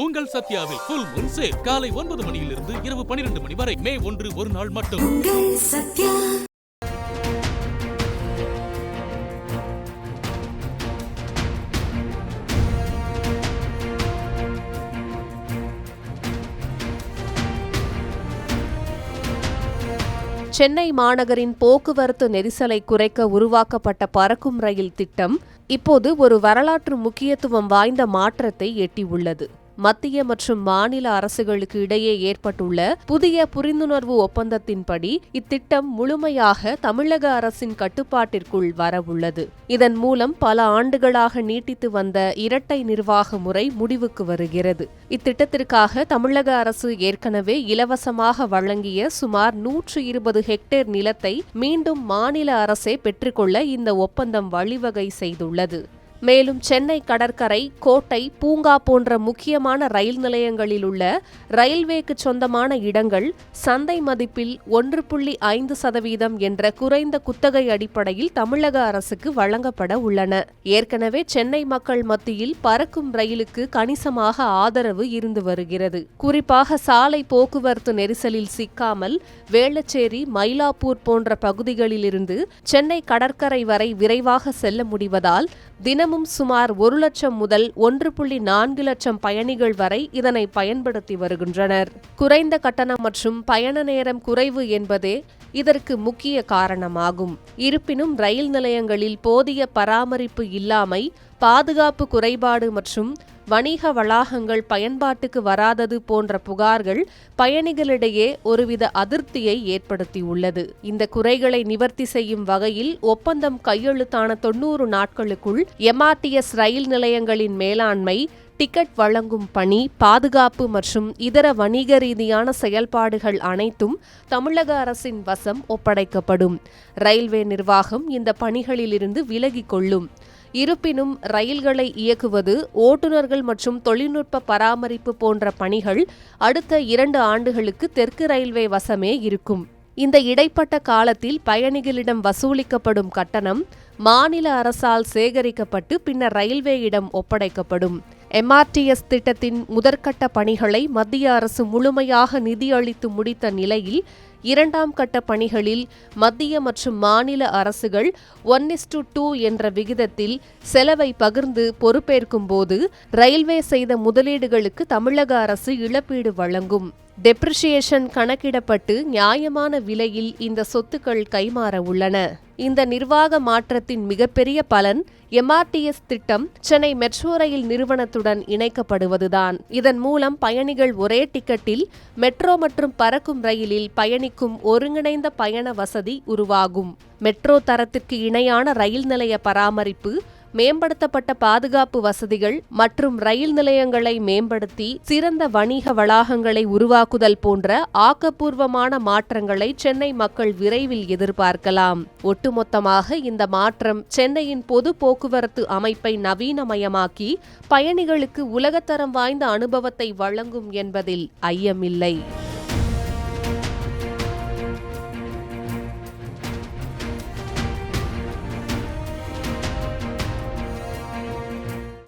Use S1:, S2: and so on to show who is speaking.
S1: உங்கள் சத்யாவில் full Moon sale காலை 9 மணியிலிருந்து இரவு 12 மணி வரை. மே 1 ஒரு நாள் மட்டும்.
S2: சென்னை மாநகரின் போக்குவரத்து நெரிசலை குறைக்க உருவாக்கப்பட்ட பறக்கும் ரயில் திட்டம் இப்போது ஒரு வரலாற்று முக்கியத்துவம் வாய்ந்த மாற்றத்தை எட்டியுள்ளது. மத்திய மற்றும் மாநில அரசுகளுக்கு இடையே ஏற்பட்டுள்ள புதிய புரிந்துணர்வு ஒப்பந்தத்தின்படி இத்திட்டம் முழுமையாக தமிழக அரசின் கட்டுப்பாட்டிற்குள் வரவுள்ளது. இதன் மூலம் பல ஆண்டுகளாக நீட்டித்து வந்த இரட்டை நிர்வாக முறை முடிவுக்கு வருகிறது. இத்திட்டத்திற்காக தமிழக அரசு ஏற்கனவே இலவசமாக வழங்கிய சுமார் 120 ஹெக்டேர் நிலத்தை மீண்டும் மாநில அரசே பெற்றுக்கொள்ள இந்த ஒப்பந்தம் வழிவகை செய்துள்ளது. மேலும் சென்னை கடற்கரை, கோட்டை, பூங்கா போன்ற முக்கியமான ரயில் நிலையங்களில் உள்ள ரயில்வேக்கு சொந்தமான இடங்கள் சந்தை மதிப்பில் 1.5% என்ற குறைந்த குத்தகை அடிப்படையில் தமிழக அரசுக்கு வழங்கப்பட உள்ளன. ஏற்கனவே சென்னை மக்கள் மத்தியில் பறக்கும் ரயிலுக்கு கணிசமாக ஆதரவு இருந்து வருகிறது. குறிப்பாக சாலை போக்குவரத்து நெரிசலில் சிக்காமல் வேளச்சேரி, மயிலாப்பூர் போன்ற பகுதிகளிலிருந்து சென்னை கடற்கரை வரை விரைவாக செல்ல முடிவதால் தினமும் சுமார் 1 லட்சம் முதல் 1.4 லட்சம் பயணிகள் வரை இதனை பயன்படுத்தி வருகின்றனர். குறைந்த கட்டணம் மற்றும் பயண நேரம் குறைவு என்பதே இதற்கு முக்கிய காரணமாகும். இருப்பினும் ரயில் நிலையங்களில் போதிய பராமரிப்பு இல்லாமை, பாதுகாப்பு குறைபாடு மற்றும் வணிக வளாகங்கள் பயன்பாட்டுக்கு வராதது போன்ற புகார்கள் பயணிகளிடையே ஒருவித அதிருப்தியை ஏற்படுத்தியுள்ளது. இந்த குறைகளை நிவர்த்தி செய்யும் வகையில் ஒப்பந்தம் கையெழுத்தான 90 நாட்களுக்குள் எம்ஆர்டிஎஸ் ரயில் நிலையங்களின் மேலாண்மை, டிக்கெட் வழங்கும் பணி, பாதுகாப்பு மற்றும் இதர வணிக ரீதியான செயல்பாடுகள் அனைத்தும் தமிழக அரசின் வசம் ஒப்படைக்கப்படும். ரயில்வே நிர்வாகம் இந்த பணிகளிலிருந்து விலகிக் கொள்ளும். இருப்பினும் ரயில்களை இயக்குவது, ஓட்டுநர்கள் மற்றும் தொழில்நுட்ப பராமரிப்பு போன்ற பணிகள் அடுத்த 2 ஆண்டுகளுக்கு தெற்கு ரயில்வே வசமே இருக்கும். இந்த இடைப்பட்ட காலத்தில் பயணிகளிடம் வசூலிக்கப்படும் கட்டணம் மாநில அரசால் சேகரிக்கப்பட்டு பின்னர் ரயில்வேயிடம் ஒப்படைக்கப்படும். எம்ஆர்டிஎஸ் திட்டத்தின் முதற்கட்ட பணிகளை மத்திய அரசு முழுமையாக நிதியளித்து முடித்த நிலையில் 2ஆம் கட்ட பணிகளில் மத்திய மற்றும் மாநில அரசுகள் 1:2 என்ற விகிதத்தில் செலவை பகிர்ந்து பொறுப்பேற்கும் போது ரயில்வே செய்த முதலீடுகளுக்கு தமிழக அரசு இழப்பீடு வழங்கும். டெப்ரிசியேஷன் கணக்கிடப்பட்டு நியாயமான விலையில் இந்த சொத்துக்கள் கைமாற உள்ளன. இந்த நிர்வாக மாற்றத்தின் மிகப்பெரிய பலன் எம்ஆர்டிஎஸ் திட்டம் சென்னை மெட்ரோ ரயில் நிறுவனத்துடன் இணைக்கப்படுவதுதான். இதன் மூலம் பயணிகள் ஒரே டிக்கெட்டில் மெட்ரோ மற்றும் பறக்கும் ரயிலில் பயணிக்கும் ஒருங்கிணைந்த பயண வசதி உருவாகும். மெட்ரோ தரத்திற்கு இணையான ரயில் நிலைய பராமரிப்பு, மேம்படுத்தப்பட்ட பாதுகாப்பு வசதிகள் மற்றும் ரயில் நிலையங்களை மேம்படுத்தி சிறந்த வணிக வளாகங்களை உருவாக்குதல் போன்ற ஆக்கப்பூர்வமான மாற்றங்களை சென்னை மக்கள் விரைவில் எதிர்பார்க்கலாம். ஒட்டுமொத்தமாக இந்த மாற்றம் சென்னையின் பொது போக்குவரத்து அமைப்பை நவீனமயமாக்கி பயணிகளுக்கு உலகத்தரம் வாய்ந்த அனுபவத்தை வழங்கும் என்பதில் ஐயமில்லை.